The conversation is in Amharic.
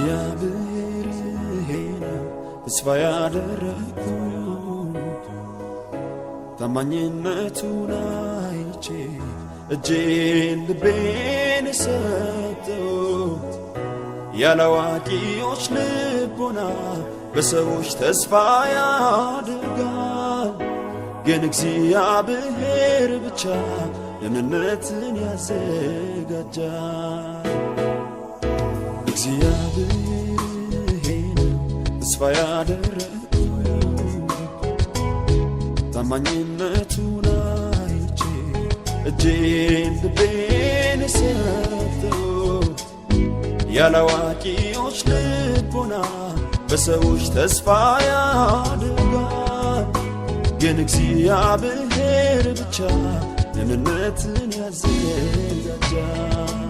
እግዚአብሔር ተስፋ ያደረኩት ታማኝነቱን አይቼ እጄን ልቤን ሰጠሁት ያላዋቂዎች ልቦና በሰዎች ተስፋ ያደርጋል ግን እግዚአብሔር ብቻ ደህንነትን ያዘጋጃል እግዚአብሔር ተስፋ ያደረኩት ታማኝነቱን አይቼ እጄን ልቤን ሰጠሁት ያላዋቂዎች ልቦና በሰዎች ተስፋ ያደርጋል ግን እግዚአብሔር ብቻ ደህንነትን ያዘጋጃል